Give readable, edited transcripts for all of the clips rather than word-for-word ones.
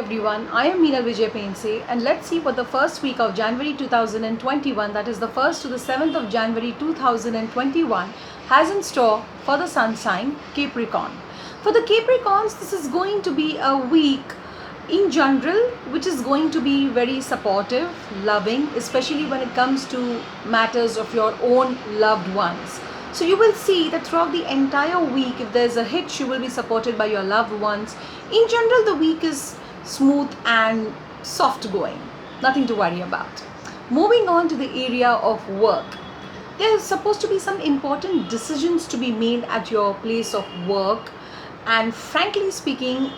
everyone, I am Meena Vijay Pense and let's see what the first week of January 2021, that is the 1st to the 7th of January 2021, has in store for the sun sign Capricorn. For the Capricorns, this is going to be a week in general which is going to be very supportive, loving, especially when it comes to matters of your own loved ones. So you will see that throughout the entire week, if there's a hitch, you will be supported by your loved ones. In general, the week is smooth and soft going, nothing to worry about. Moving on to the area of work, there is supposed to be some important decisions to be made at your place of work, and frankly speaking,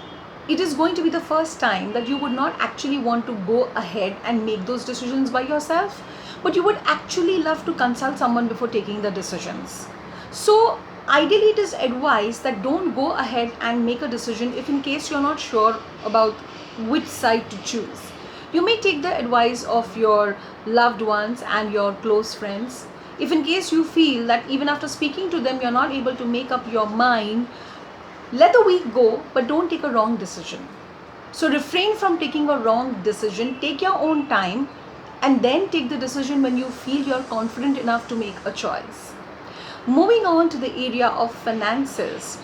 it is going to be the first time that you would not actually want to go ahead and make those decisions by yourself, but you would actually love to consult someone before taking the decisions. So ideally it is advised that don't go ahead and make a decision if in case you're not sure about which side to choose. You may take the advice of your loved ones and your close friends. If in case you feel that even after speaking to them you're not able to make up your mind, let the week go, but don't take a wrong decision. So refrain from taking a wrong decision, take your own time and then take the decision when you feel you're confident enough to make a choice. Moving on to the area of finances.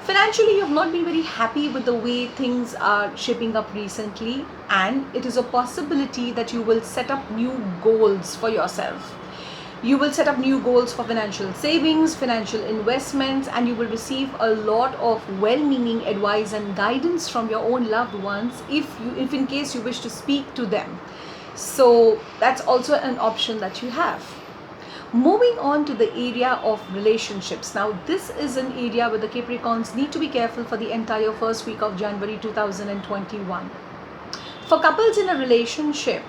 Financially, you have not been very happy with the way things are shaping up recently, and it is a possibility that you will set up new goals for yourself. You will set up new goals for financial savings, financial investments, and you will receive a lot of well-meaning advice and guidance from your own loved ones if in case you wish to speak to them. So that's also an option that you have. Moving on to the area of relationships. Now this is an area where the Capricorns need to be careful for the entire first week of January 2021. For couples in a relationship,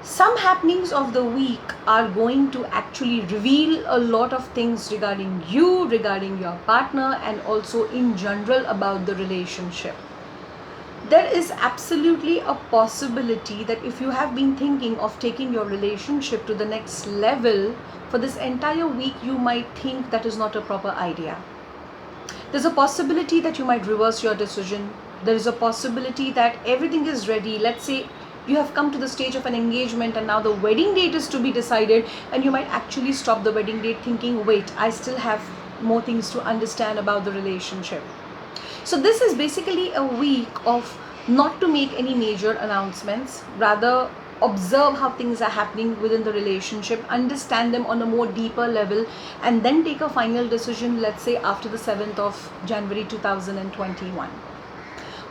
some happenings of the week are going to actually reveal a lot of things regarding you, regarding your partner, and also in general about the relationship. There is absolutely a possibility that if you have been thinking of taking your relationship to the next level, for this entire week you might think that is not a proper idea. There's a possibility that you might reverse your decision. There is a possibility that everything is ready. Let's say you have come to the stage of an engagement and now the wedding date is to be decided, and you might actually stop the wedding date thinking, wait, I still have more things to understand about the relationship. So this is basically a week of not to make any major announcements, rather observe how things are happening within the relationship, understand them on a more deeper level, and then take a final decision, let's say after the 7th of January 2021.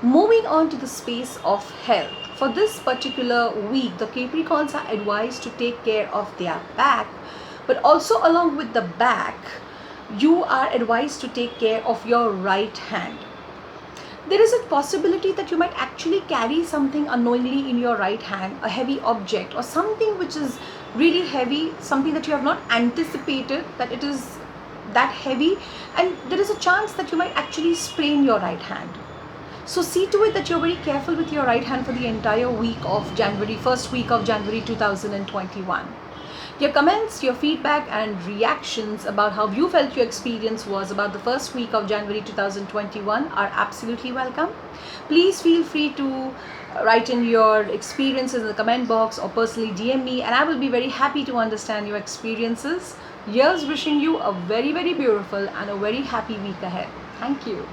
Moving on to the space of health. For this particular week, the Capricorns are advised to take care of their back, but also along with the back, you are advised to take care of your right hand. There is a possibility that you might actually carry something unknowingly in your right hand, a heavy object or something which is really heavy, something that you have not anticipated that it is that heavy, and there is a chance that you might actually sprain your right hand. So see to it that you're very careful with your right hand for the entire week of January, first week of January 2021. Your comments, your feedback and reactions about how you felt your experience was about the first week of January 2021 are absolutely welcome. Please feel free to write in your experiences in the comment box or personally DM me, and I will be very happy to understand your experiences. Here's wishing you a very, very beautiful and a very happy week ahead. Thank you.